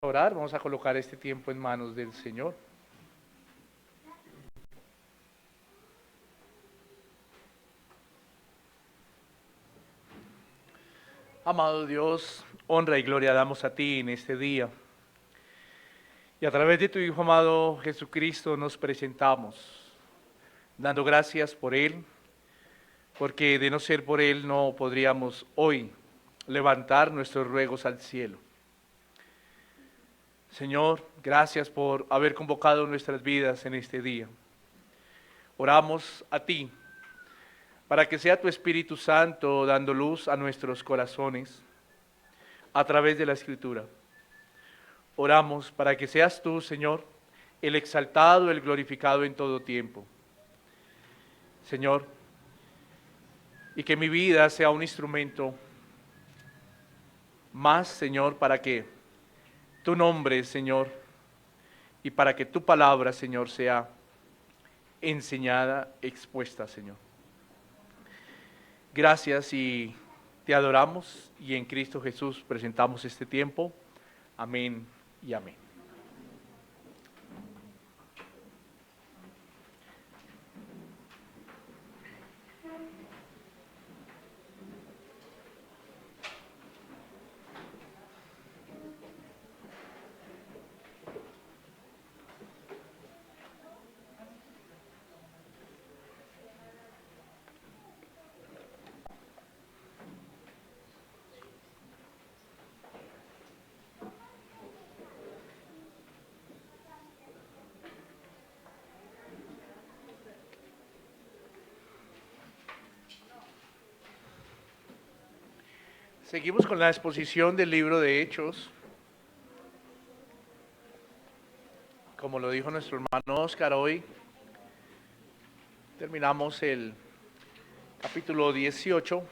Orar, vamos a colocar este tiempo en manos del Señor. Amado Dios, honra y gloria damos a ti en este día. Y a través de tu Hijo amado Jesucristo nos presentamos, dando gracias por Él, porque de no ser por Él no podríamos hoy levantar nuestros ruegos al cielo. Señor, gracias por haber convocado nuestras vidas en este día. Oramos a ti, para que sea tu Espíritu Santo dando luz a nuestros corazones a través de la Escritura. Oramos para que seas tú, Señor, el exaltado, el glorificado en todo tiempo. Señor, y que mi vida sea un instrumento más, Señor, para que tu nombre, Señor, y para que tu palabra, Señor, sea enseñada, expuesta, Señor. Gracias y te adoramos y en Cristo Jesús presentamos este tiempo. Amén y amén. Seguimos con la exposición del libro de Hechos. Como lo dijo nuestro hermano Oscar, hoy terminamos el capítulo 18.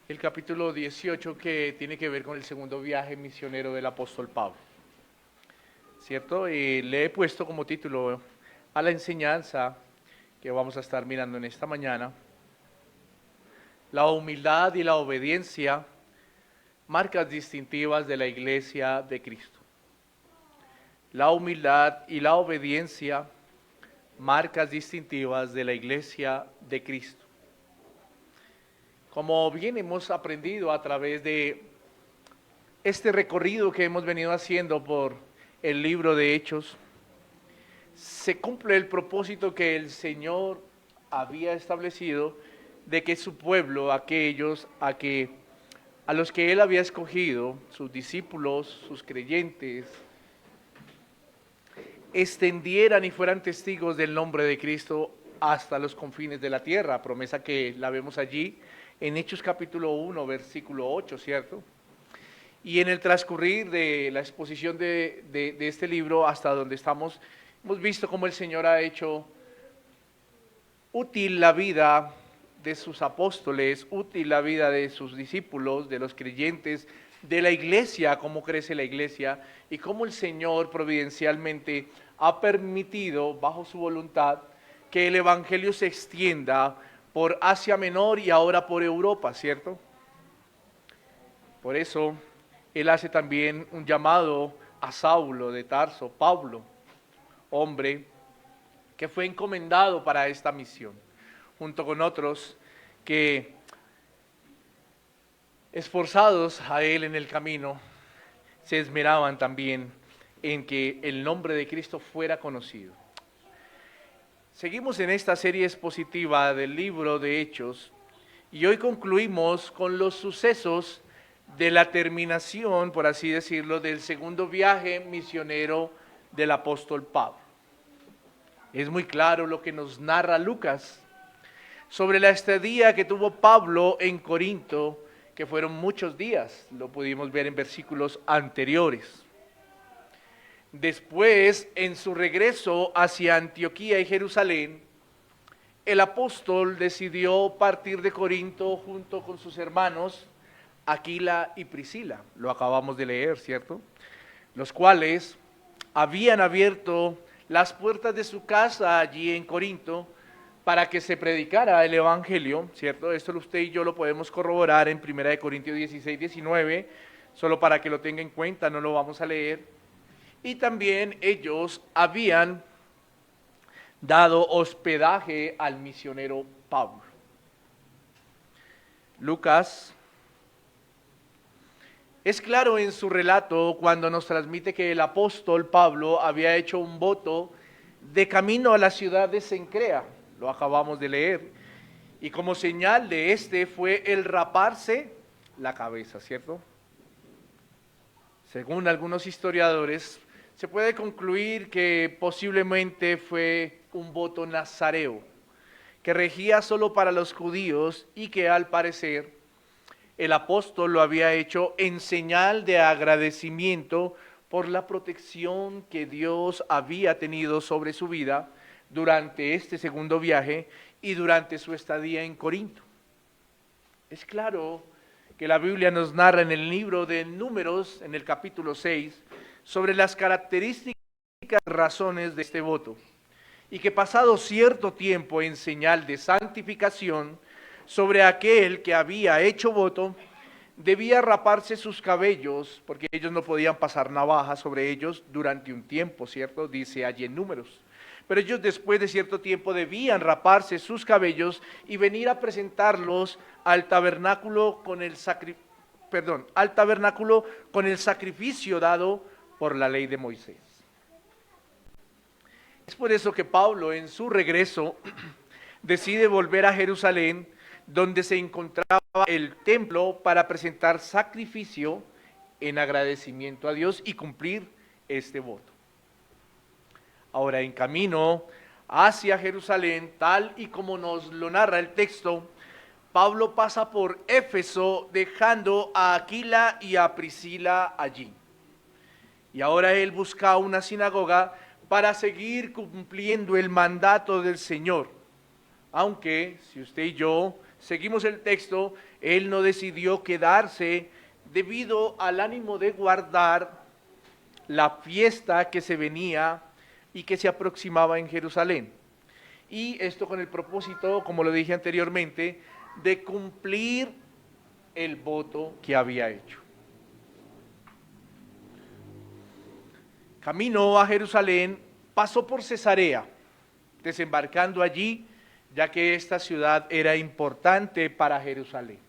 El capítulo 18 que tiene que ver con el segundo viaje misionero del apóstol Pablo. ¿Cierto? Y le he puesto como título a la enseñanza que vamos a estar mirando en esta mañana: la humildad y la obediencia, marcas distintivas de la iglesia de Cristo. La humildad y la obediencia, marcas distintivas de la iglesia de Cristo. Como bien hemos aprendido a través de este recorrido que hemos venido haciendo por el libro de Hechos, se cumple el propósito que el Señor había establecido de que su pueblo, aquellos a los que Él había escogido, sus discípulos, sus creyentes, extendieran y fueran testigos del nombre de Cristo hasta los confines de la tierra, promesa que la vemos allí en Hechos capítulo 1, versículo 8, ¿cierto? Y en el transcurrir de la exposición de este libro hasta donde estamos, hemos visto cómo el Señor ha hecho útil la vida de sus apóstoles, útil la vida de sus discípulos, de los creyentes, de la iglesia, cómo crece la iglesia, y cómo el Señor providencialmente ha permitido, bajo su voluntad, que el Evangelio se extienda por Asia Menor y ahora por Europa, ¿cierto? Por eso, Él hace también un llamado a Saulo de Tarso, Pablo, hombre que fue encomendado para esta misión, junto con otros que, esforzados a Él en el camino, se esmeraban también en que el nombre de Cristo fuera conocido. Seguimos en esta serie expositiva del libro de Hechos y hoy concluimos con los sucesos de la terminación, por así decirlo, del segundo viaje misionero del apóstol Pablo. Es muy claro lo que nos narra Lucas sobre la estadía que tuvo Pablo en Corinto, que fueron muchos días, lo pudimos ver en versículos anteriores. Después, en su regreso hacia Antioquía y Jerusalén, el apóstol decidió partir de Corinto junto con sus hermanos Aquila y Priscila, lo acabamos de leer, ¿cierto? Los cuales habían abierto las puertas de su casa allí en Corinto para que se predicara el Evangelio, ¿cierto? Esto usted y yo lo podemos corroborar en 1 Corintios 16, 19, solo para que lo tenga en cuenta, no lo vamos a leer. Y también ellos habían dado hospedaje al misionero Pablo. Lucas es claro en su relato cuando nos transmite que el apóstol Pablo había hecho un voto de camino a la ciudad de Cencrea, lo acabamos de leer, y como señal de este fue el raparse la cabeza, ¿cierto? Según algunos historiadores, se puede concluir que posiblemente fue un voto nazareo, que regía solo para los judíos y que al parecer el apóstol lo había hecho en señal de agradecimiento por la protección que Dios había tenido sobre su vida durante este segundo viaje y durante su estadía en Corinto. Es claro que la Biblia nos narra en el libro de Números, en el capítulo 6, sobre las características y razones de este voto, y que pasado cierto tiempo en señal de santificación, sobre aquel que había hecho voto, debía raparse sus cabellos, porque ellos no podían pasar navaja sobre ellos durante un tiempo, ¿cierto? Dice allí en Números. Pero ellos después de cierto tiempo debían raparse sus cabellos y venir a presentarlos al tabernáculo con el sacrificio dado por la ley de Moisés. Es por eso que Pablo en su regreso decide volver a Jerusalén, donde se encontraba el templo, para presentar sacrificio en agradecimiento a Dios y cumplir este voto. Ahora, en camino hacia Jerusalén, tal y como nos lo narra el texto, Pablo pasa por Éfeso dejando a Aquila y a Priscila allí. Y ahora él busca una sinagoga para seguir cumpliendo el mandato del Señor. Aunque, si usted y yo seguimos el texto, él no decidió quedarse debido al ánimo de guardar la fiesta que se venía y que se aproximaba en Jerusalén. Y esto con el propósito, como lo dije anteriormente, de cumplir el voto que había hecho. Camino a Jerusalén, pasó por Cesarea, desembarcando allí, ya que esta ciudad era importante para Jerusalén.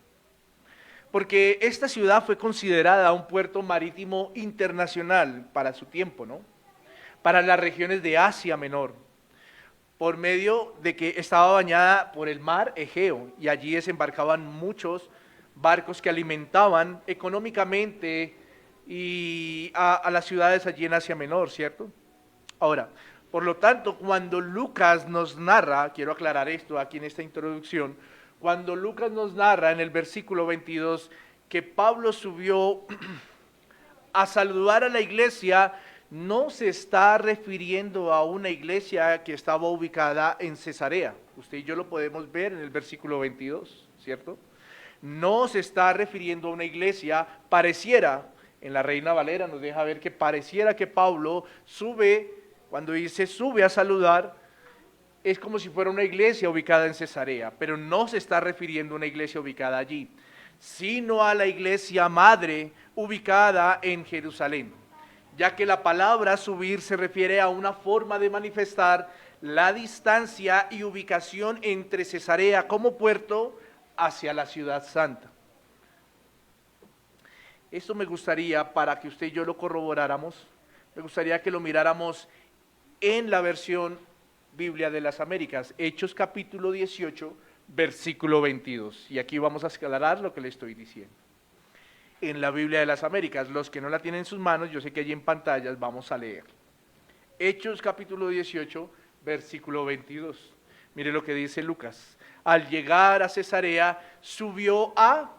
Porque esta ciudad fue considerada un puerto marítimo internacional para su tiempo, ¿no? Para las regiones de Asia Menor, por medio de que estaba bañada por el mar Egeo, y allí desembarcaban muchos barcos que alimentaban económicamente y a las ciudades allí en Asia Menor, ¿cierto? Ahora, por lo tanto, cuando Lucas nos narra, quiero aclarar esto aquí en esta introducción, cuando Lucas nos narra en el versículo 22 que Pablo subió a saludar a la iglesia, no se está refiriendo a una iglesia que estaba ubicada en Cesarea. Usted y yo lo podemos ver en el versículo 22, ¿cierto? No se está refiriendo a una iglesia, pareciera, en la Reina Valera nos deja ver que pareciera que Pablo sube, cuando dice sube a saludar, es como si fuera una iglesia ubicada en Cesarea, pero no se está refiriendo a una iglesia ubicada allí, sino a la iglesia madre ubicada en Jerusalén, ya que la palabra subir se refiere a una forma de manifestar la distancia y ubicación entre Cesarea como puerto hacia la ciudad santa. Esto me gustaría, para que usted y yo lo corroboráramos, me gustaría que lo miráramos en la versión Biblia de las Américas, Hechos capítulo 18, versículo 22. Y aquí vamos a aclarar lo que le estoy diciendo. En la Biblia de las Américas, los que no la tienen en sus manos, yo sé que allí en pantallas vamos a leer. Hechos capítulo 18, versículo 22. Mire lo que dice Lucas. Al llegar a Cesarea, subió a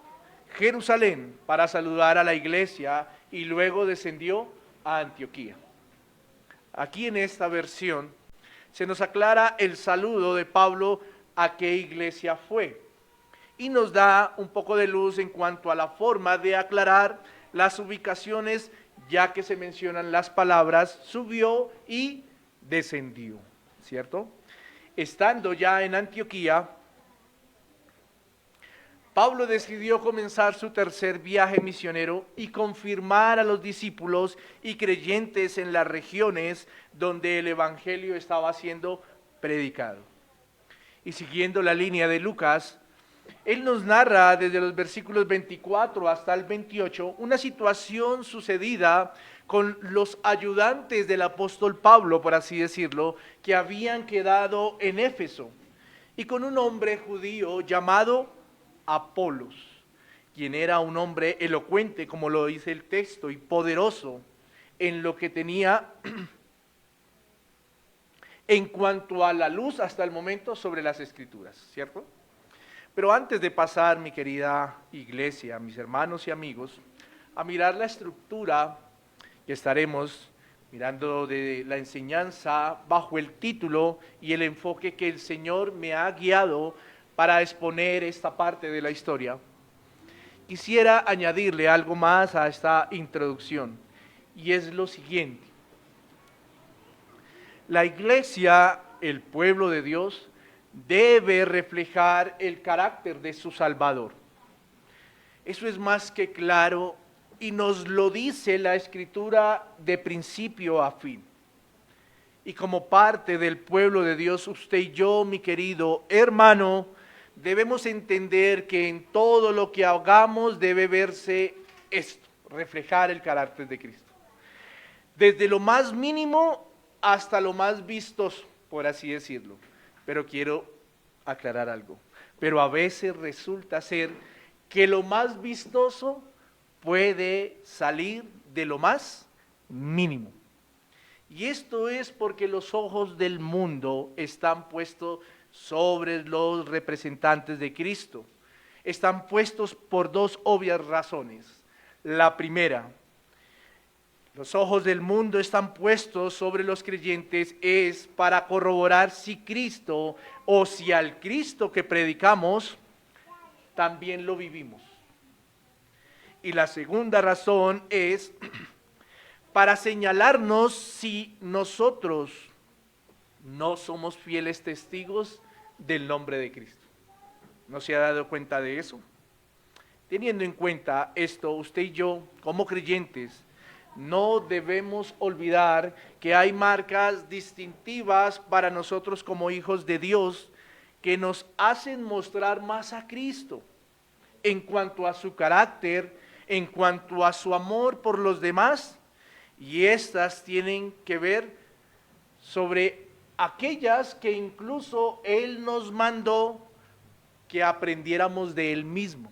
Jerusalén para saludar a la iglesia y luego descendió a Antioquía. Aquí en esta versión se nos aclara el saludo de Pablo a qué iglesia fue y nos da un poco de luz en cuanto a la forma de aclarar las ubicaciones, ya que se mencionan las palabras subió y descendió, ¿cierto? estando ya en Antioquía, Pablo decidió comenzar su tercer viaje misionero y confirmar a los discípulos y creyentes en las regiones donde el evangelio estaba siendo predicado. Y siguiendo la línea de Lucas, él nos narra desde los versículos 24 hasta el 28 una situación sucedida con los ayudantes del apóstol Pablo, por así decirlo, que habían quedado en Éfeso, y con un hombre judío llamado Apolos, quien era un hombre elocuente, como lo dice el texto, y poderoso en lo que tenía en cuanto a la luz hasta el momento sobre las Escrituras, ¿cierto? Pero antes de pasar, mi querida iglesia, mis hermanos y amigos, a mirar la estructura que estaremos mirando de la enseñanza bajo el título y el enfoque que el Señor me ha guiado para exponer esta parte de la historia, quisiera añadirle algo más a esta introducción, y es lo siguiente. La iglesia, el pueblo de Dios, debe reflejar el carácter de su Salvador. Eso es más que claro y nos lo dice la Escritura de principio a fin. Y como parte del pueblo de Dios, usted y yo, mi querido hermano, debemos entender que en todo lo que hagamos debe verse esto, reflejar el carácter de Cristo. Desde lo más mínimo hasta lo más vistoso, por así decirlo. Pero quiero aclarar algo. Pero a veces resulta ser que lo más vistoso puede salir de lo más mínimo. Y esto es porque los ojos del mundo están puestos sobre los representantes de Cristo. Están puestos por dos obvias razones. La primera, los ojos del mundo están puestos sobre los creyentes es para corroborar si Cristo o si al Cristo que predicamos también lo vivimos. Y la segunda razón es para señalarnos si nosotros no somos fieles testigos del nombre de Cristo. ¿No se ha dado cuenta de eso? Teniendo en cuenta esto, usted y yo, como creyentes, no debemos olvidar que hay marcas distintivas para nosotros como hijos de Dios que nos hacen mostrar más a Cristo en cuanto a su carácter, en cuanto a su amor por los demás, y estas tienen que ver sobre aquellas que incluso Él nos mandó que aprendiéramos de Él mismo.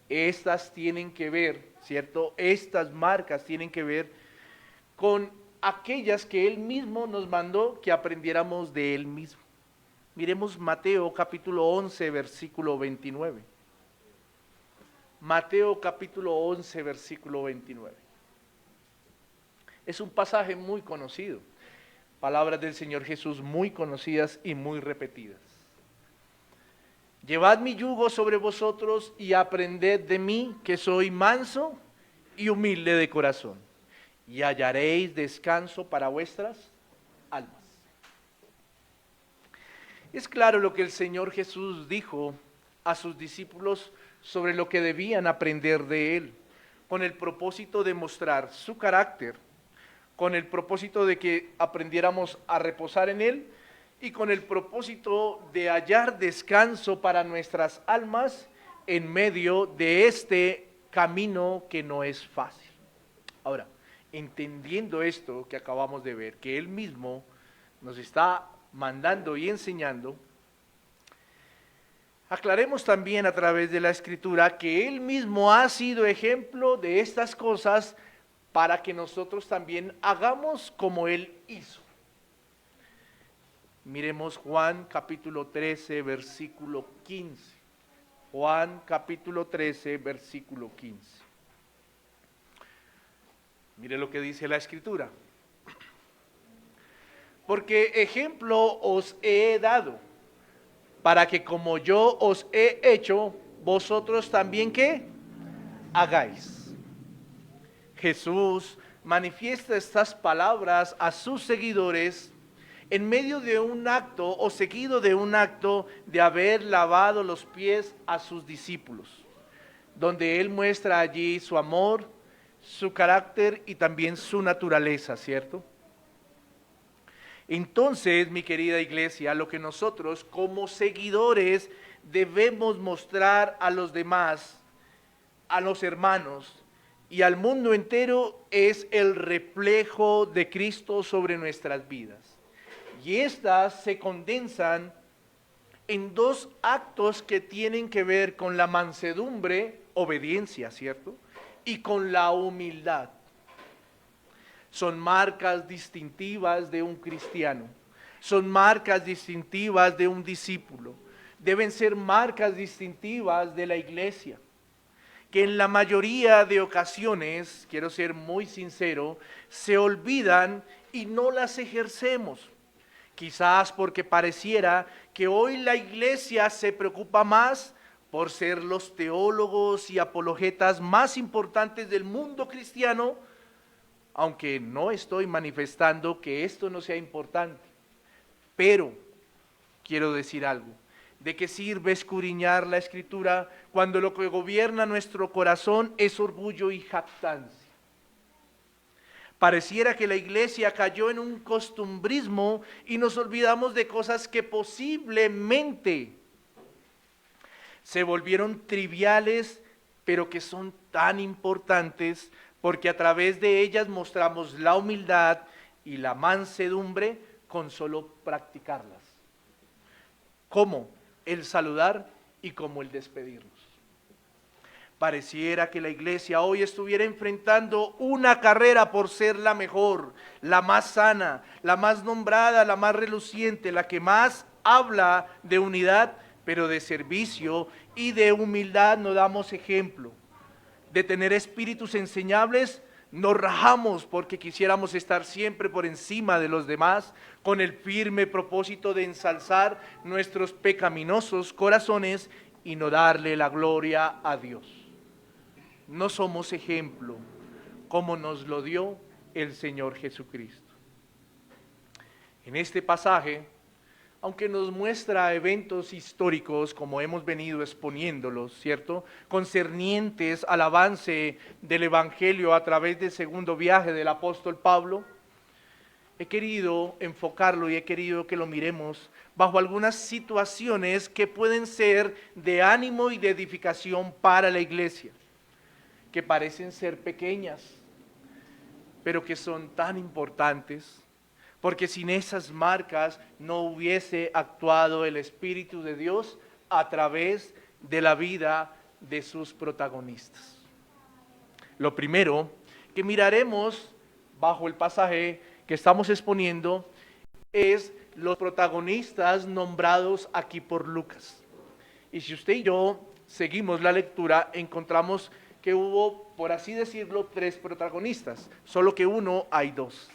Estas tienen que ver, ¿cierto? Estas marcas tienen que ver con aquellas que Él mismo nos mandó que aprendiéramos de Él mismo. Miremos Mateo capítulo 11, versículo 29. Mateo capítulo 11, versículo 29. Es un pasaje muy conocido, palabras del Señor Jesús muy conocidas y muy repetidas. Llevad mi yugo sobre vosotros y aprended de mí, que soy manso y humilde de corazón, y hallaréis descanso para vuestras almas. Es claro lo que el Señor Jesús dijo a sus discípulos sobre lo que debían aprender de Él, con el propósito de mostrar su carácter, con el propósito de que aprendiéramos a reposar en Él y con el propósito de hallar descanso para nuestras almas en medio de este camino que no es fácil. Ahora, entendiendo esto que acabamos de ver, que Él mismo nos está mandando y enseñando, aclaremos también a través de la Escritura que Él mismo ha sido ejemplo de estas cosas para que nosotros también hagamos como Él hizo. Miremos Juan capítulo 13, versículo 15. Juan capítulo 13, versículo 15. Mire lo que dice la Escritura. Porque ejemplo os he dado, para que como yo os he hecho, vosotros también ¿qué? Hagáis. Jesús manifiesta estas palabras a sus seguidores en medio de un acto o seguido de un acto de haber lavado los pies a sus discípulos, donde Él muestra allí su amor, su carácter y también su naturaleza, ¿cierto? Entonces, mi querida iglesia, lo que nosotros como seguidores debemos mostrar a los demás, a los hermanos y al mundo entero es el reflejo de Cristo sobre nuestras vidas. Y estas se condensan en dos actos que tienen que ver con la mansedumbre, obediencia, ¿cierto? Y con la humildad. Son marcas distintivas de un cristiano, son marcas distintivas de un discípulo, deben ser marcas distintivas de la iglesia, que en la mayoría de ocasiones, quiero ser muy sincero, se olvidan y no las ejercemos. Quizás porque pareciera que hoy la iglesia se preocupa más por ser los teólogos y apologetas más importantes del mundo cristiano, aunque no estoy manifestando que esto no sea importante, pero quiero decir algo. ¿De qué sirve escudriñar la Escritura cuando lo que gobierna nuestro corazón es orgullo y jactancia? Pareciera que la iglesia cayó en un costumbrismo y nos olvidamos de cosas que posiblemente se volvieron triviales, pero que son tan importantes porque a través de ellas mostramos la humildad y la mansedumbre con solo practicarlas. Como el saludar y como el despedirnos. Pareciera que la iglesia hoy estuviera enfrentando una carrera por ser la mejor, la más sana, la más nombrada, la más reluciente, la que más habla de unidad, pero de servicio y de humildad no damos ejemplo. De tener espíritus enseñables, nos rajamos porque quisiéramos estar siempre por encima de los demás, con el firme propósito de ensalzar nuestros pecaminosos corazones y no darle la gloria a Dios. No somos ejemplo, como nos lo dio el Señor Jesucristo. En este pasaje, aunque nos muestra eventos históricos, como hemos venido exponiéndolos, ¿cierto?, concernientes al avance del Evangelio a través del segundo viaje del apóstol Pablo, he querido enfocarlo y he querido que lo miremos bajo algunas situaciones que pueden ser de ánimo y de edificación para la iglesia, que parecen ser pequeñas, pero que son tan importantes, porque sin esas marcas no hubiese actuado el Espíritu de Dios a través de la vida de sus protagonistas. Lo primero que miraremos bajo el pasaje que estamos exponiendo es los protagonistas nombrados aquí por Lucas. Y si usted y yo seguimos la lectura, encontramos que hubo, por así decirlo, tres protagonistas, solo que en uno hay dos,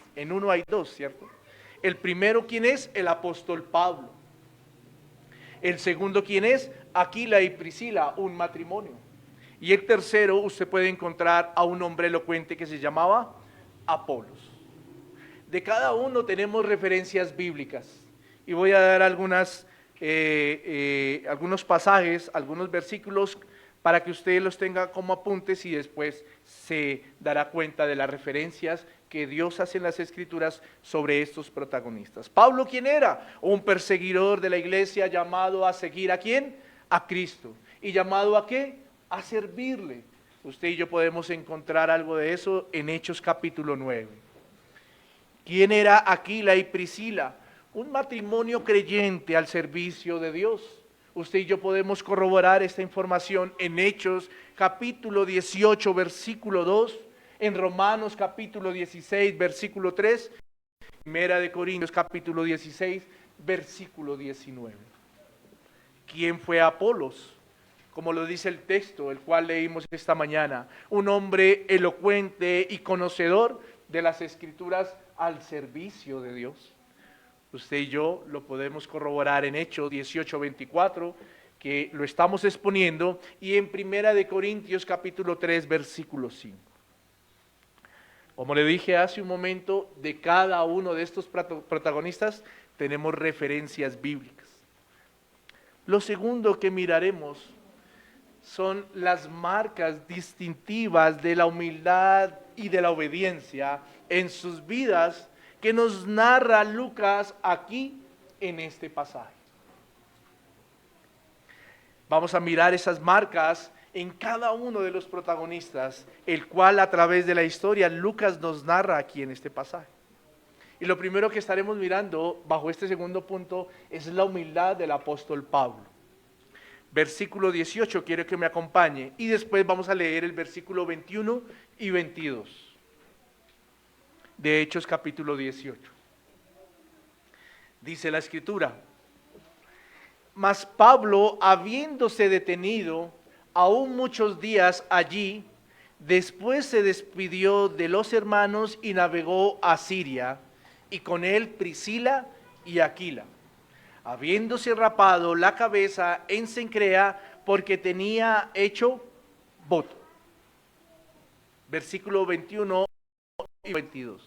¿cierto? El primero, ¿quién es? El apóstol Pablo. El segundo, ¿quién es? Aquila y Priscila, un matrimonio. Y el tercero, usted puede encontrar a un hombre elocuente que se llamaba Apolos. De cada uno tenemos referencias bíblicas. Y voy a dar algunos pasajes, algunos versículos para que usted los tenga como apuntes y después se dará cuenta de las referencias que Dios hace en las Escrituras sobre estos protagonistas. Pablo, ¿quién era? Un perseguidor de la iglesia llamado a seguir ¿a quién? A Cristo. ¿Y llamado a qué? A servirle. Usted y yo podemos encontrar algo de eso en Hechos capítulo 9. ¿Quién era Aquila y Priscila? Un matrimonio creyente al servicio de Dios. Usted y yo podemos corroborar esta información en Hechos capítulo 18, versículo 2, en Romanos capítulo 16, versículo 3, Primera de Corintios capítulo 16, versículo 19. ¿Quién fue Apolos? Como lo dice el texto, el cual leímos esta mañana, un hombre elocuente y conocedor de las Escrituras al servicio de Dios. Usted y yo lo podemos corroborar en Hechos 18, 24, que lo estamos exponiendo, y en Primera de Corintios capítulo 3, versículo 5. Como le dije hace un momento, de cada uno de estos protagonistas tenemos referencias bíblicas. Lo segundo que miraremos son las marcas distintivas de la humildad y de la obediencia en sus vidas que nos narra Lucas aquí en este pasaje. Vamos a mirar esas marcas en cada uno de los protagonistas, el cual a través de la historia Lucas nos narra aquí en este pasaje. Y lo primero que estaremos mirando bajo este segundo punto es la humildad del apóstol Pablo. Versículo 18, quiero que me acompañe, y después vamos a leer el versículo 21 y 22 de Hechos capítulo 18. Dice la Escritura: mas Pablo, habiéndose detenido aún muchos días allí, después se despidió de los hermanos y navegó a Siria, y con él Priscila y Aquila, habiéndose rapado la cabeza en Cencrea, porque tenía hecho voto. Versículo 21 y 22.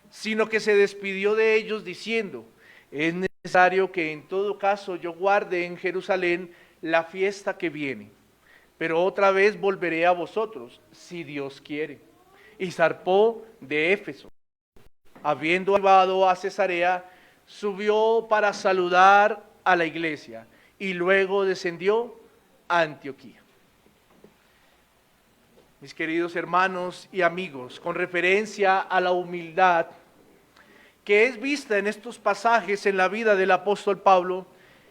Sino que se despidió de ellos diciendo: es necesario que en todo caso yo guarde en Jerusalén la fiesta que viene, pero otra vez volveré a vosotros, si Dios quiere. Y zarpó de Éfeso. Habiendo arribado a Cesarea, subió para saludar a la iglesia y luego descendió a Antioquía. Mis queridos hermanos y amigos, con referencia a la humildad que es vista en estos pasajes en la vida del apóstol Pablo,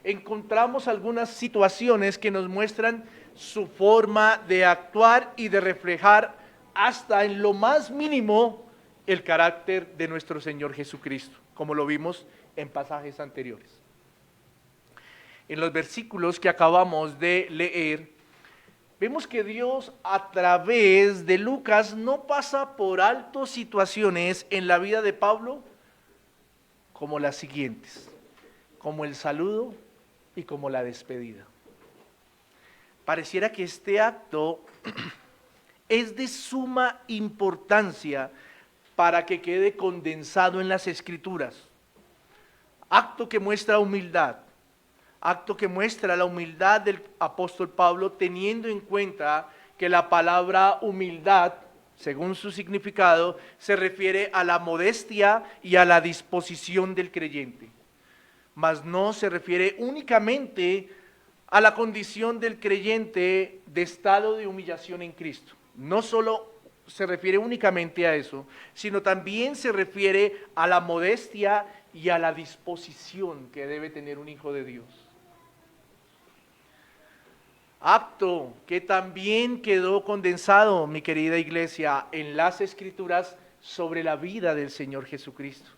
encontramos algunas situaciones que nos muestran su forma de actuar y de reflejar hasta en lo más mínimo el carácter de nuestro Señor Jesucristo, como lo vimos en pasajes anteriores. En los versículos que acabamos de leer, vemos que Dios a través de Lucas no pasa por alto situaciones en la vida de Pablo como las siguientes, como el saludo y como la despedida. Pareciera que este acto es de suma importancia para que quede condensado en las Escrituras. Acto que muestra humildad, acto que muestra la humildad del apóstol Pablo, teniendo en cuenta que la palabra humildad, según su significado, se refiere a la modestia y a la disposición del creyente, mas no se refiere únicamente a la condición del creyente de estado de humillación en Cristo. No solo se refiere únicamente a eso, sino también se refiere a la modestia y a la disposición que debe tener un hijo de Dios. Acto que también quedó condensado, mi querida iglesia, en las Escrituras sobre la vida del Señor Jesucristo,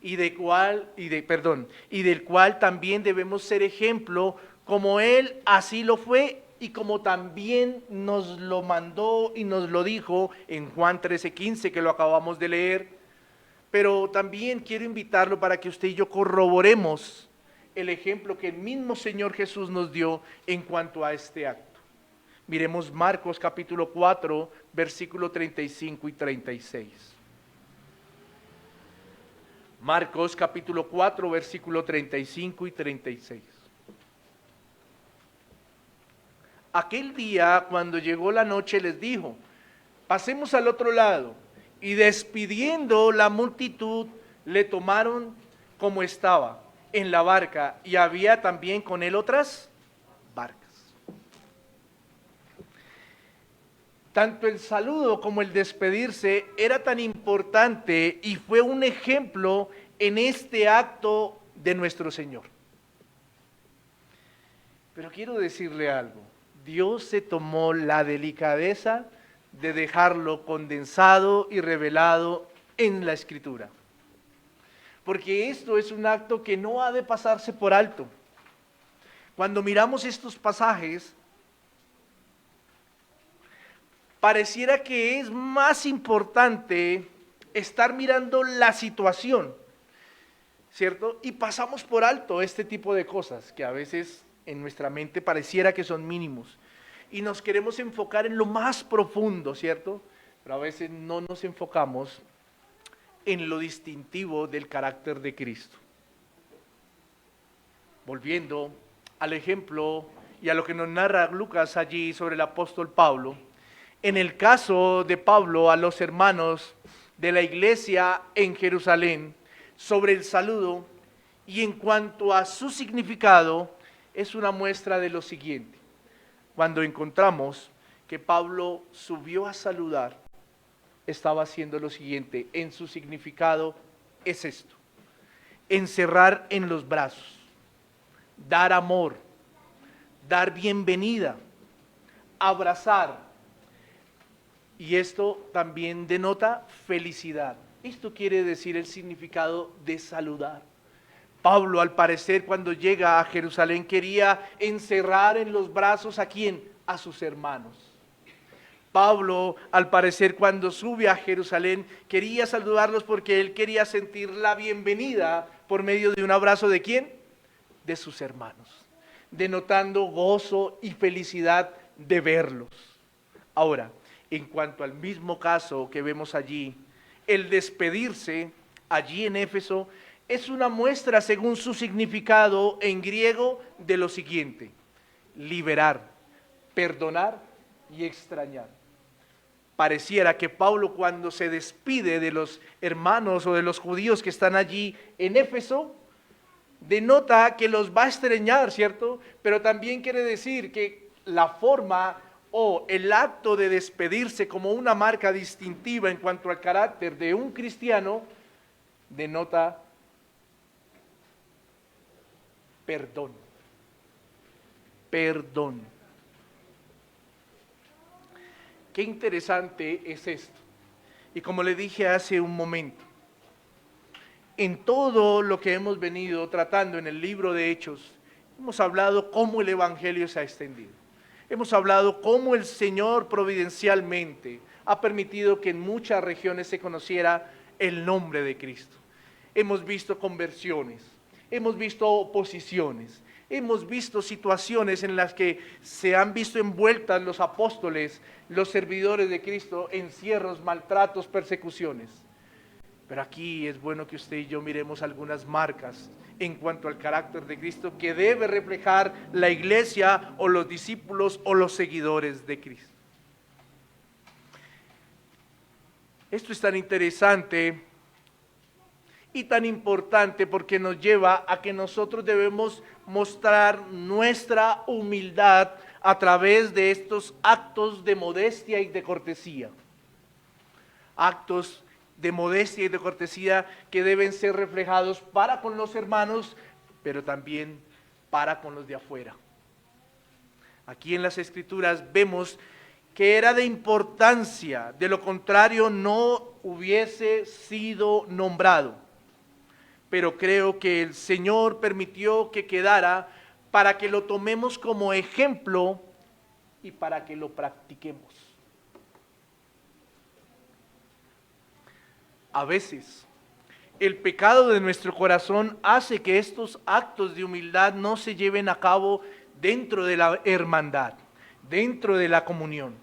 y del cual también debemos ser ejemplo, como Él así lo fue y como también nos lo mandó y nos lo dijo en Juan 13:15, que lo acabamos de leer. Pero también quiero invitarlo para que usted y yo corroboremos el ejemplo que el mismo Señor Jesús nos dio en cuanto a este acto. Miremos Marcos capítulo 4, versículo 35 y 36. Marcos capítulo 4, versículo 35 y 36. Aquel día, cuando llegó la noche, les dijo: pasemos al otro lado. Y despidiendo la multitud, le tomaron como estaba en la barca, y había también con él otras barcas. Tanto el saludo como el despedirse era tan importante y fue un ejemplo en este acto de nuestro Señor. Pero quiero decirle algo: Dios se tomó la delicadeza de dejarlo condensado y revelado en la Escritura, porque esto es un acto que no ha de pasarse por alto. Cuando miramos estos pasajes, pareciera que es más importante estar mirando la situación, ¿cierto? Y pasamos por alto este tipo de cosas que a veces en nuestra mente pareciera que son mínimos, y nos queremos enfocar en lo más profundo, ¿cierto? pero a veces no nos enfocamos en lo distintivo del carácter de Cristo. Volviendo al ejemplo y a lo que nos narra Lucas allí sobre el apóstol Pablo, en el caso de Pablo a los hermanos de la iglesia en Jerusalén, sobre el saludo y en cuanto a su significado, es una muestra de lo siguiente. Cuando encontramos que Pablo subió a saludar, estaba haciendo lo siguiente, en su significado es esto: encerrar en los brazos, dar amor, dar bienvenida, abrazar. Y esto también denota felicidad. Esto quiere decir el significado de saludar. Pablo, al parecer, cuando llega a Jerusalén, quería encerrar en los brazos ¿a quién? A sus hermanos. Pablo, al parecer, cuando sube a Jerusalén, quería saludarlos porque él quería sentir la bienvenida por medio de un abrazo ¿de quién? De sus hermanos, denotando gozo y felicidad de verlos. Ahora, en cuanto al mismo caso que vemos allí, el despedirse allí en Éfeso es una muestra, según su significado en griego, de lo siguiente: liberar, perdonar y extrañar. Pareciera que Pablo, cuando se despide de los hermanos o de los judíos que están allí en Éfeso, denota que los va a extrañar, ¿cierto? Pero también quiere decir que la forma o el acto de despedirse como una marca distintiva en cuanto al carácter de un cristiano denota perdón. Perdón. Qué interesante es esto. Y como le dije hace un momento, en todo lo que hemos venido tratando en el libro de Hechos, hemos hablado cómo el Evangelio se ha extendido. Hemos hablado cómo el Señor providencialmente ha permitido que en muchas regiones se conociera el nombre de Cristo. Hemos visto conversiones, hemos visto oposiciones, hemos visto situaciones en las que se han visto envueltas los apóstoles, los servidores de Cristo, encierros, maltratos, persecuciones. Pero aquí es bueno que usted y yo miremos algunas marcas en cuanto al carácter de Cristo que debe reflejar la iglesia o los discípulos o los seguidores de Cristo. Esto es tan interesante y tan importante porque nos lleva a que nosotros debemos mostrar nuestra humildad a través de estos actos de modestia y de cortesía. Actos de modestia y de cortesía que deben ser reflejados para con los hermanos, pero también para con los de afuera. Aquí en las Escrituras vemos que era de importancia, de lo contrario no hubiese sido nombrado. Pero creo que el Señor permitió que quedara para que lo tomemos como ejemplo y para que lo practiquemos. A veces, el pecado de nuestro corazón hace que estos actos de humildad no se lleven a cabo dentro de la hermandad, dentro de la comunión.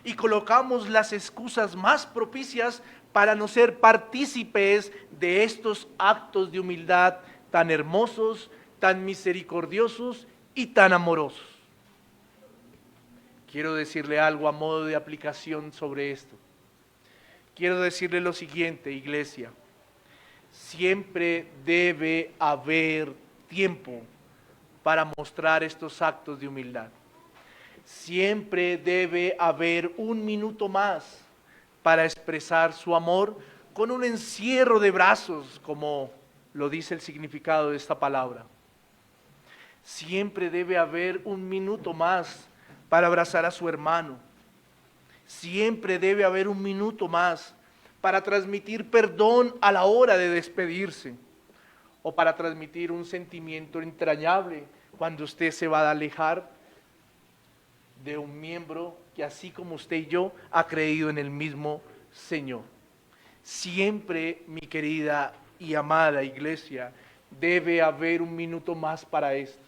Y colocamos las excusas más propicias para no ser partícipes de estos actos de humildad tan hermosos, tan misericordiosos y tan amorosos. Quiero decirle algo a modo de aplicación sobre esto. Quiero decirle lo siguiente, iglesia: siempre debe haber tiempo para mostrar estos actos de humildad. Siempre debe haber un minuto más para expresar su amor con un encierro de brazos, como lo dice el significado de esta palabra. Siempre debe haber un minuto más para abrazar a su hermano. Siempre debe haber un minuto más para transmitir perdón a la hora de despedirse, o para transmitir un sentimiento entrañable cuando usted se va a alejar de un miembro que, así como usted y yo, ha creído en el mismo Señor. Siempre, mi querida y amada iglesia, debe haber un minuto más para esto.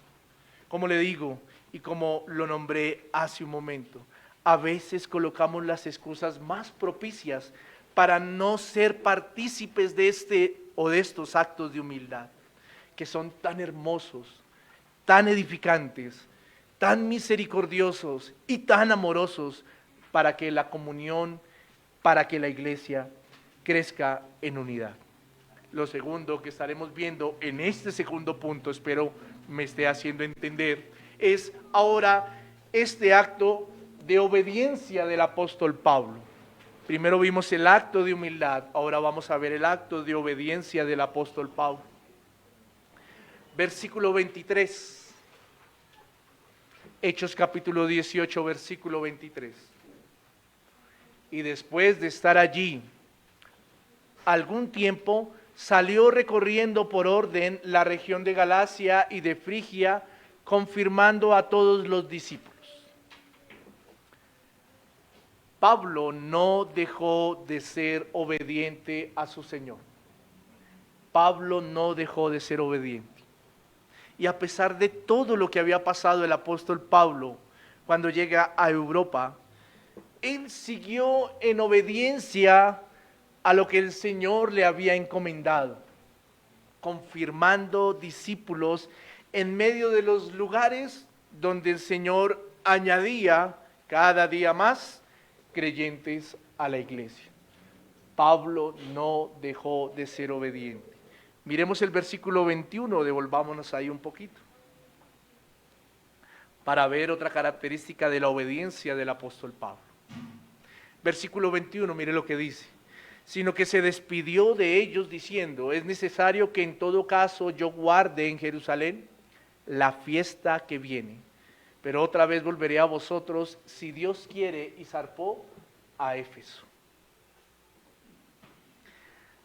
Como le digo y como lo nombré hace un momento, a veces colocamos las excusas más propicias para no ser partícipes de este o de estos actos de humildad, que son tan hermosos, tan edificantes, tan misericordiosos y tan amorosos para que la comunión, para que la iglesia crezca en unidad. Lo segundo que estaremos viendo en este segundo punto, espero me esté haciendo entender, es ahora este acto de obediencia del apóstol Pablo. Primero vimos el acto de humildad, ahora vamos a ver el acto de obediencia del apóstol Pablo. Versículo 23. Hechos capítulo 18, versículo 23. Y después de estar allí algún tiempo, salió recorriendo por orden la región de Galacia y de Frigia, confirmando a todos los discípulos. Pablo no dejó de ser obediente a su Señor. Pablo no dejó de ser obediente. Y a pesar de todo lo que había pasado el apóstol Pablo cuando llega a Europa, él siguió en obediencia a lo que el Señor le había encomendado, confirmando discípulos en medio de los lugares donde el Señor añadía cada día más creyentes a la iglesia. Pablo no dejó de ser obediente. Miremos el versículo 21, devolvámonos ahí un poquito, para ver otra característica de la obediencia del apóstol Pablo. Versículo 21, mire lo que dice. Sino que se despidió de ellos diciendo, es necesario que en todo caso yo guarde en Jerusalén la fiesta que viene, pero otra vez volveré a vosotros si Dios quiere, y zarpó a Éfeso.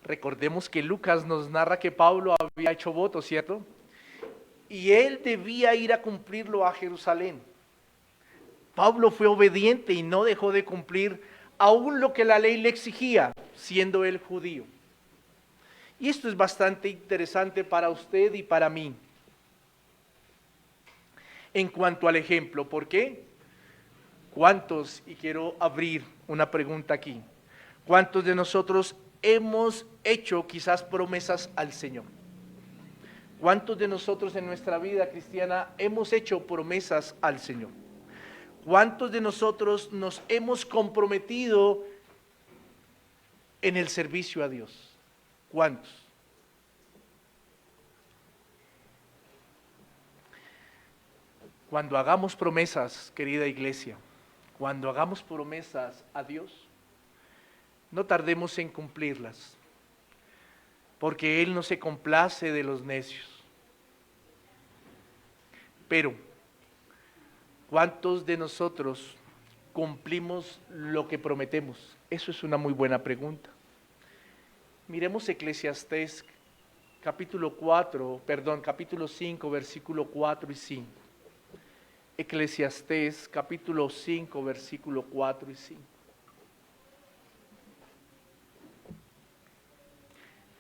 Recordemos que Lucas nos narra que Pablo había hecho voto, ¿cierto? Y él debía ir a cumplirlo a Jerusalén. Pablo fue obediente y no dejó de cumplir aún lo que la ley le exigía, siendo él judío. Y esto es bastante interesante para usted y para mí. En cuanto al ejemplo, ¿por qué? ¿Cuántos, y quiero abrir una pregunta aquí, cuántos de nosotros hemos hecho quizás promesas al Señor? ¿Cuántos de nosotros en nuestra vida cristiana hemos hecho promesas al Señor? ¿Cuántos de nosotros nos hemos comprometido en el servicio a Dios? ¿Cuántos? Cuando hagamos promesas, querida iglesia, cuando hagamos promesas a Dios, no tardemos en cumplirlas, porque Él no se complace de los necios. Pero, ¿cuántos de nosotros cumplimos lo que prometemos? Eso es una muy buena pregunta. Miremos Eclesiastés capítulo 5, versículo 4 y 5. Eclesiastés capítulo 5, versículo 4 y 5.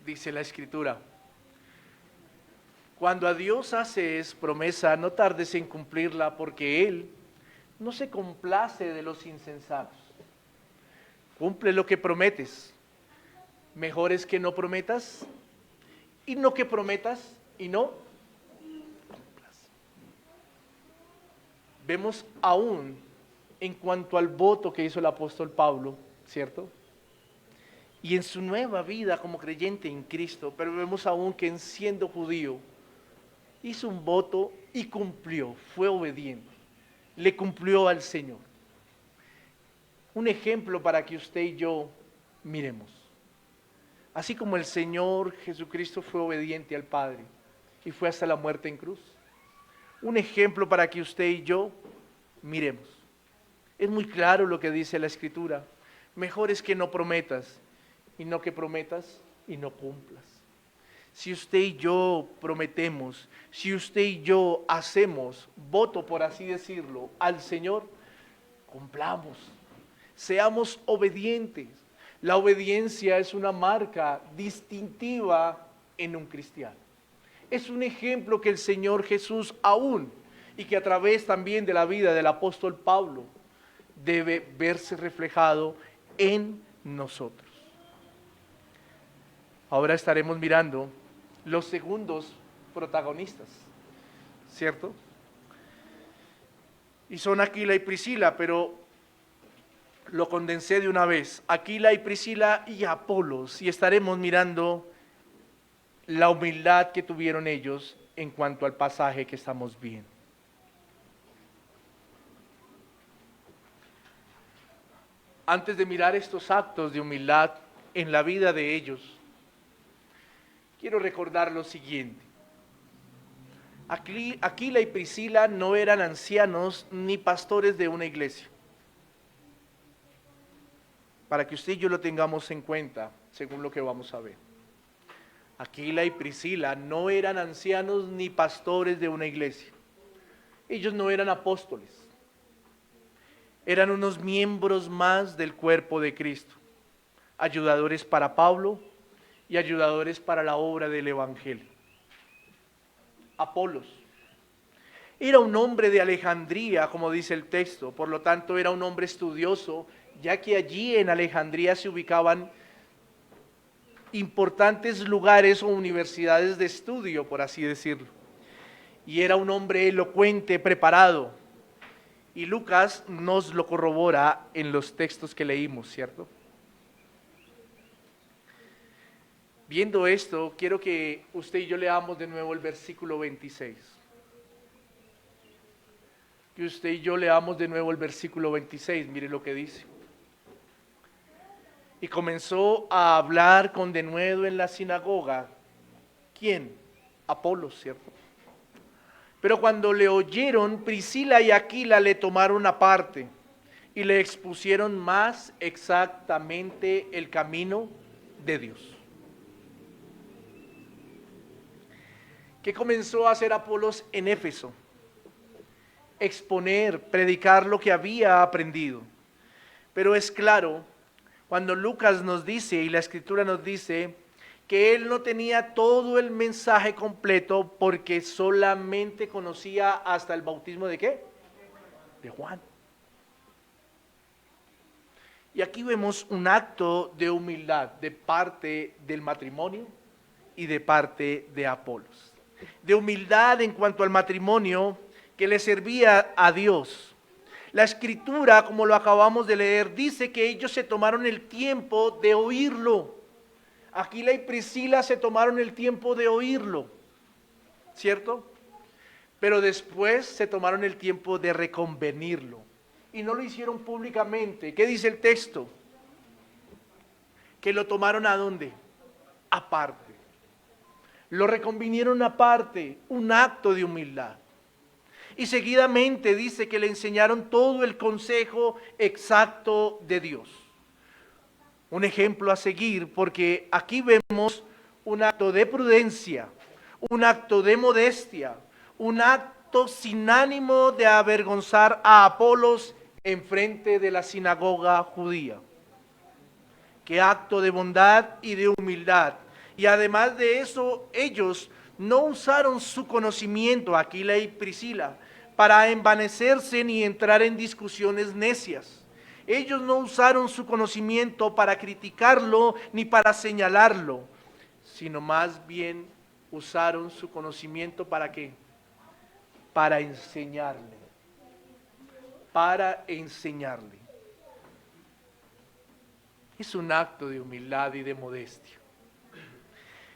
Dice la Escritura: cuando a Dios haces promesa, no tardes en cumplirla, porque Él no se complace de los insensatos. Cumple lo que prometes. Mejor es que no prometas, y no que prometas y no cumplas. Vemos aún en cuanto al voto que hizo el apóstol Pablo, ¿cierto? Y en su nueva vida como creyente en Cristo, pero vemos aún que en siendo judío, hizo un voto y cumplió, fue obediente, le cumplió al Señor. Un ejemplo para que usted y yo miremos. Así como el Señor Jesucristo fue obediente al Padre y fue hasta la muerte en cruz. Un ejemplo para que usted y yo miremos. Es muy claro lo que dice la Escritura. Mejor es que no prometas, y no que prometas y no cumplas. Si usted y yo prometemos, si usted y yo hacemos voto, por así decirlo, al Señor, cumplamos, seamos obedientes. La obediencia es una marca distintiva en un cristiano. Es un ejemplo que el Señor Jesús aún, y que a través también de la vida del apóstol Pablo, debe verse reflejado en nosotros. Ahora estaremos mirando los segundos protagonistas, ¿cierto? Y son Aquila y Priscila, pero lo condensé de una vez. Aquila y Priscila y Apolos, y estaremos mirando la humildad que tuvieron ellos en cuanto al pasaje que estamos viendo. Antes de mirar estos actos de humildad en la vida de ellos, quiero recordar lo siguiente. Aquila y Priscila no eran ancianos ni pastores de una iglesia. Para que usted y yo lo tengamos en cuenta, según lo que vamos a ver. Aquila y Priscila no eran ancianos ni pastores de una iglesia. Ellos no eran apóstoles. Eran unos miembros más del cuerpo de Cristo, ayudadores para Pablo y ayudadores para la obra del Evangelio. Apolos era un hombre de Alejandría, como dice el texto, por lo tanto era un hombre estudioso, ya que allí en Alejandría se ubicaban importantes lugares o universidades de estudio, por así decirlo. Y era un hombre elocuente, preparado. Y Lucas nos lo corrobora en los textos que leímos, ¿cierto? Viendo esto, quiero que usted y yo leamos de nuevo el versículo 26. Que usted y yo leamos de nuevo el versículo 26, mire lo que dice. Y comenzó a hablar con denuedo en la sinagoga. ¿Quién? Apolos, ¿cierto? Pero cuando le oyeron, Priscila y Aquila le tomaron aparte y le expusieron más exactamente el camino de Dios. ¿Qué comenzó a hacer Apolos en Éfeso? Exponer, predicar lo que había aprendido. Pero es claro, cuando Lucas nos dice y la Escritura nos dice que él no tenía todo el mensaje completo porque solamente conocía hasta el bautismo ¿de qué? De Juan. Y aquí vemos un acto de humildad de parte del matrimonio y de parte de Apolos. De humildad en cuanto al matrimonio que le servía a Dios. La Escritura, como lo acabamos de leer, dice que ellos se tomaron el tiempo de oírlo. Aquila y Priscila se tomaron el tiempo de oírlo, ¿cierto? Pero después se tomaron el tiempo de reconvenirlo. Y no lo hicieron públicamente. ¿Qué dice el texto? Que lo tomaron ¿a dónde? Aparte. Lo reconvinieron aparte, un acto de humildad. Y seguidamente dice que le enseñaron todo el consejo exacto de Dios. Un ejemplo a seguir, porque aquí vemos un acto de prudencia, un acto de modestia, un acto sin ánimo de avergonzar a Apolos en frente de la sinagoga judía. Qué acto de bondad y de humildad. Y además de eso, ellos no usaron su conocimiento, Aquila y Priscila, para envanecerse ni entrar en discusiones necias. Ellos no usaron su conocimiento para criticarlo ni para señalarlo, sino más bien usaron su conocimiento ¿para qué? Para enseñarle. Para enseñarle. Es un acto de humildad y de modestia.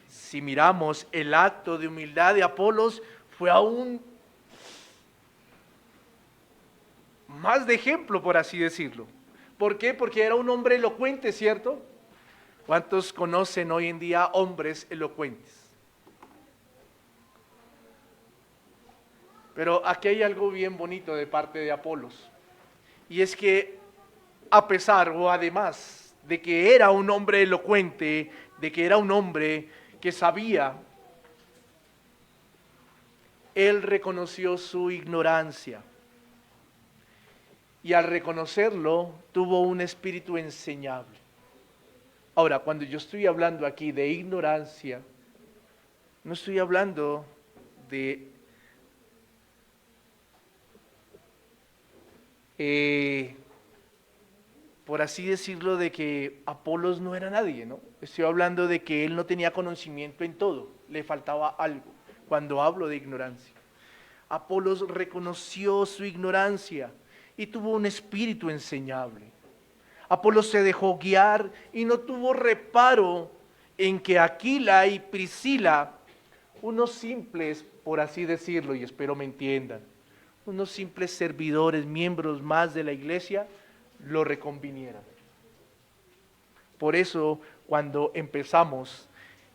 Si miramos el acto de humildad de Apolos, fue aún más de ejemplo, por así decirlo. ¿Por qué? Porque era un hombre elocuente, ¿cierto? ¿Cuántos conocen hoy en día hombres elocuentes? Pero aquí hay algo bien bonito de parte de Apolos. Y es que a pesar o además de que era un hombre elocuente, de que era un hombre que sabía, él reconoció su ignorancia. Y al reconocerlo, tuvo un espíritu enseñable. Ahora, cuando yo estoy hablando aquí de ignorancia, no estoy hablando de por así decirlo, de que Apolos no era nadie, ¿no? Estoy hablando de que él no tenía conocimiento en todo, le faltaba algo, cuando hablo de ignorancia. Apolos reconoció su ignorancia y tuvo un espíritu enseñable. Apolos se dejó guiar y no tuvo reparo en que Aquila y Priscila, unos simples, por así decirlo, y espero me entiendan, unos simples servidores, miembros más de la iglesia, lo reconvinieran. Por eso, cuando empezamos,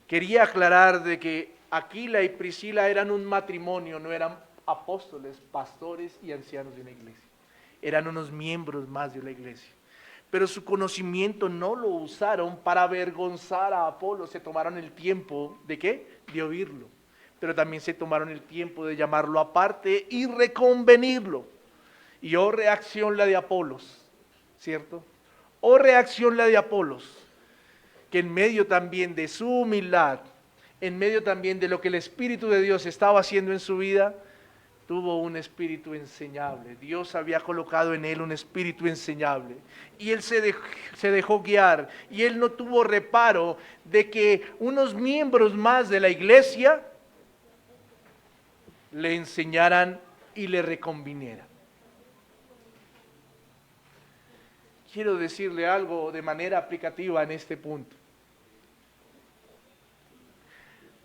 quería aclarar de que Aquila y Priscila eran un matrimonio, no eran apóstoles, pastores y ancianos de una iglesia. Eran unos miembros más de la iglesia. Pero su conocimiento no lo usaron para avergonzar a Apolos. Se tomaron el tiempo, ¿de qué? De oírlo. Pero también se tomaron el tiempo de llamarlo aparte y reconvenirlo. Y oh reacción la de Apolos, ¿cierto? Oh reacción la de Apolos, que en medio también de su humildad, en medio también de lo que el Espíritu de Dios estaba haciendo en su vida, tuvo un espíritu enseñable. Dios había colocado en él un espíritu enseñable. Y él se dejó guiar. Y él no tuvo reparo de que unos miembros más de la iglesia le enseñaran y le reconvinieran. Quiero decirle algo de manera aplicativa en este punto.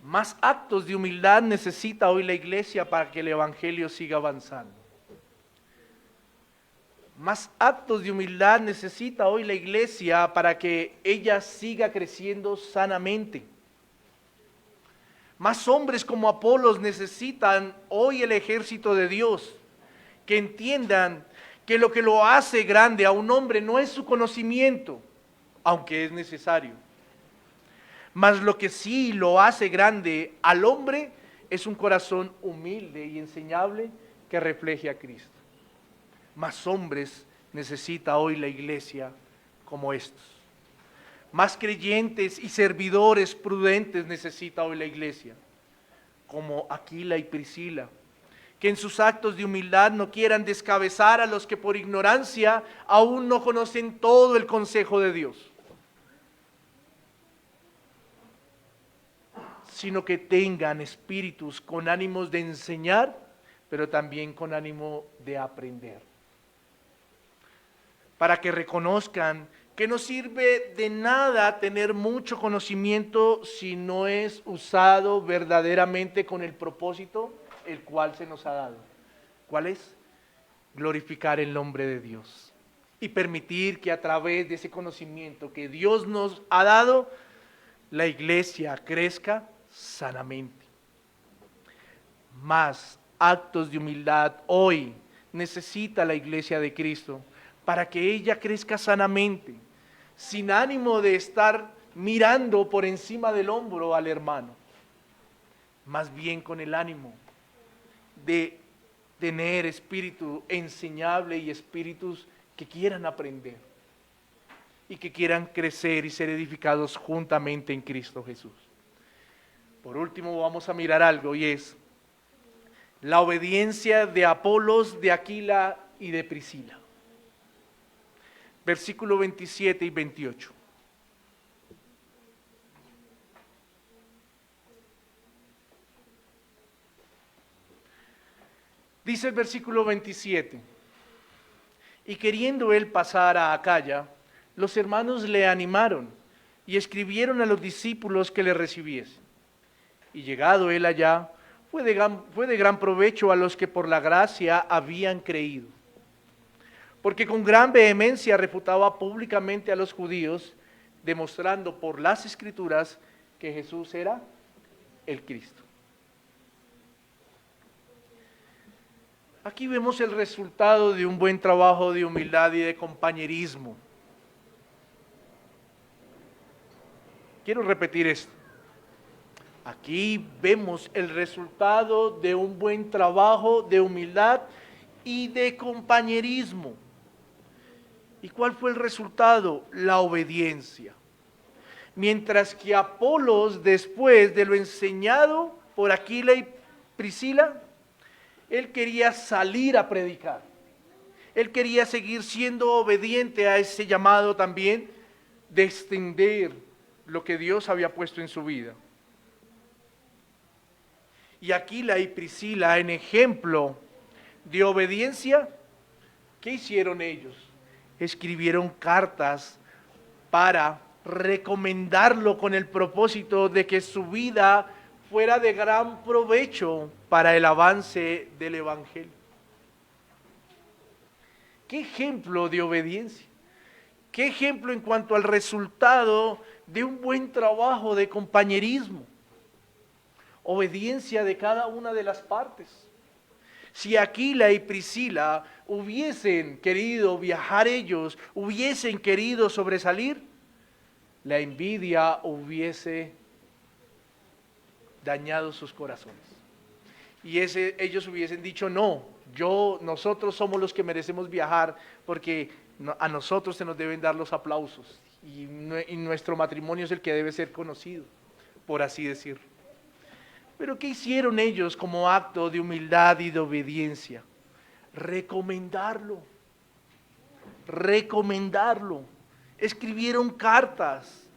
Más actos de humildad necesita hoy la iglesia para que el evangelio siga avanzando. Más actos de humildad necesita hoy la iglesia para que ella siga creciendo sanamente. Más hombres como Apolos necesitan hoy el ejército de Dios, que entiendan que lo que lo hace grande a un hombre no es su conocimiento, aunque es necesario. Mas lo que sí lo hace grande al hombre es un corazón humilde y enseñable que refleje a Cristo. Más hombres necesita hoy la iglesia como estos. Más creyentes y servidores prudentes necesita hoy la iglesia, como Aquila y Priscila, que en sus actos de humildad no quieran descabezar a los que por ignorancia aún no conocen todo el consejo de Dios, sino que tengan espíritus con ánimos de enseñar, pero también con ánimo de aprender. Para que reconozcan que no sirve de nada tener mucho conocimiento si no es usado verdaderamente con el propósito el cual se nos ha dado. ¿Cuál es? Glorificar el nombre de Dios y permitir que a través de ese conocimiento que Dios nos ha dado, la iglesia crezca sanamente. Más actos de humildad hoy necesita la iglesia de Cristo para que ella crezca sanamente, sin ánimo de estar mirando por encima del hombro al hermano, más bien con el ánimo de tener espíritu enseñable y espíritus que quieran aprender y que quieran crecer y ser edificados juntamente en Cristo Jesús. Por último vamos a mirar algo, y es la obediencia de Apolos, de Aquila y de Priscila. Versículo 27 y 28. Dice el versículo 27, y queriendo él pasar a Acaya, los hermanos le animaron y escribieron a los discípulos que le recibiesen. Y llegado él allá, fue de gran provecho a los que por la gracia habían creído. Porque con gran vehemencia refutaba públicamente a los judíos, demostrando por las Escrituras que Jesús era el Cristo. Aquí vemos el resultado de un buen trabajo de humildad y de compañerismo. Quiero repetir esto. Aquí vemos el resultado de un buen trabajo de humildad y de compañerismo. ¿Y cuál fue el resultado? La obediencia. Mientras que Apolos, después de lo enseñado por Aquila y Priscila, él quería salir a predicar. Él quería seguir siendo obediente a ese llamado también de extender lo que Dios había puesto en su vida. Y Aquila y Priscila, en ejemplo de obediencia, ¿qué hicieron ellos? Escribieron cartas para recomendarlo con el propósito de que su vida fuera de gran provecho para el avance del Evangelio. ¿Qué ejemplo de obediencia? ¿Qué ejemplo en cuanto al resultado de un buen trabajo de compañerismo? Obediencia de cada una de las partes. Si Aquila y Priscila hubiesen querido viajar ellos, hubiesen querido sobresalir, la envidia hubiese dañado sus corazones. Y ellos hubiesen dicho, no, nosotros somos los que merecemos viajar porque a nosotros se nos deben dar los aplausos y nuestro matrimonio es el que debe ser conocido, por así decirlo. Pero ¿qué hicieron ellos como acto de humildad y de obediencia? Recomendarlo. Escribieron cartas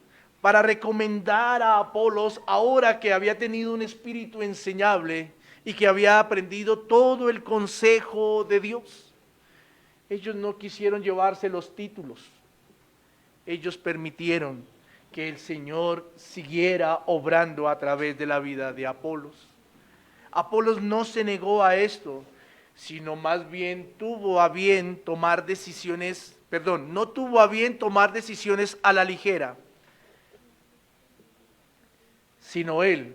para recomendar a Apolos, ahora que había tenido un espíritu enseñable y que había aprendido todo el consejo de Dios. Ellos no quisieron llevarse los títulos. Ellos permitieron que el Señor siguiera obrando a través de la vida de Apolos. Apolos no se negó a esto, sino más bien tuvo a bien tomar decisiones, no tuvo a bien tomar decisiones a la ligera, sino él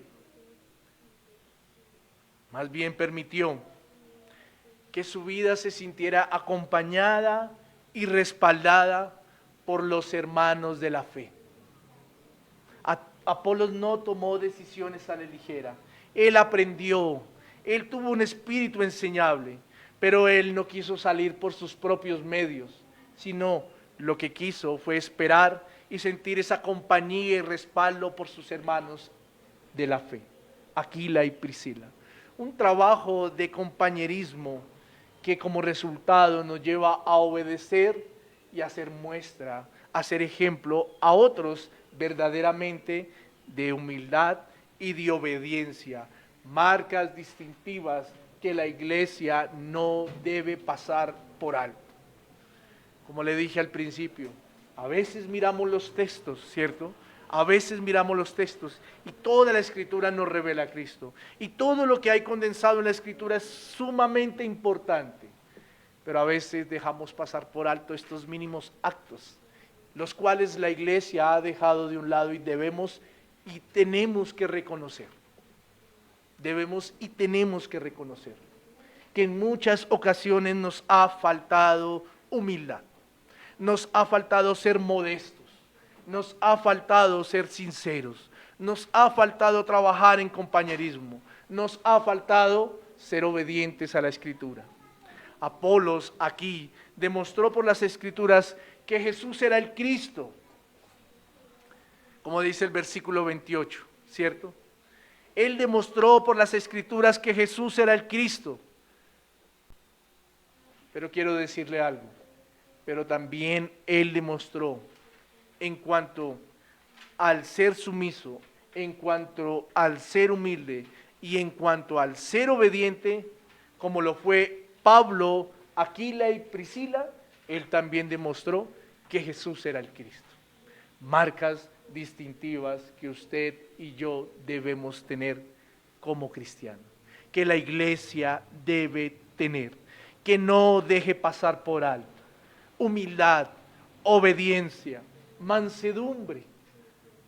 más bien permitió que su vida se sintiera acompañada y respaldada por los hermanos de la fe. Apolos no tomó decisiones a la ligera. Él aprendió, él tuvo un espíritu enseñable, pero él no quiso salir por sus propios medios, sino lo que quiso fue esperar y sentir esa compañía y respaldo por sus hermanos de la fe, Aquila y Priscila. Un trabajo de compañerismo que como resultado nos lleva a obedecer y a hacer muestra, a ser ejemplo a otros verdaderamente de humildad y de obediencia, marcas distintivas que la iglesia no debe pasar por alto. Como le dije al principio, a veces miramos los textos, ¿cierto? A veces miramos los textos y toda la Escritura nos revela a Cristo. Y todo lo que hay condensado en la Escritura es sumamente importante. Pero a veces dejamos pasar por alto estos mínimos actos, los cuales la iglesia ha dejado de un lado y debemos y tenemos que reconocer. Debemos y tenemos que reconocer que en muchas ocasiones nos ha faltado humildad, nos ha faltado ser modestos, nos ha faltado ser sinceros, nos ha faltado trabajar en compañerismo, nos ha faltado ser obedientes a la Escritura. Apolos aquí demostró por las Escrituras que Jesús era el Cristo, como dice el versículo 28, ¿cierto? Él demostró por las Escrituras que Jesús era el Cristo. Pero quiero decirle algo, pero también Él demostró en cuanto al ser sumiso, en cuanto al ser humilde y en cuanto al ser obediente, como lo fue Pablo, Aquila y Priscila, Él también demostró que Jesús era el Cristo. Marcas distintivas que usted y yo debemos tener como cristianos, que la iglesia debe tener, que no deje pasar por alto. Humildad, obediencia, mansedumbre,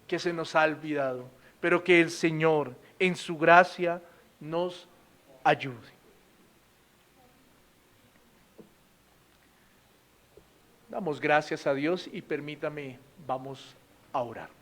que se nos ha olvidado, pero que el Señor en su gracia nos ayude. Damos gracias a Dios y permítame, vamos a orar.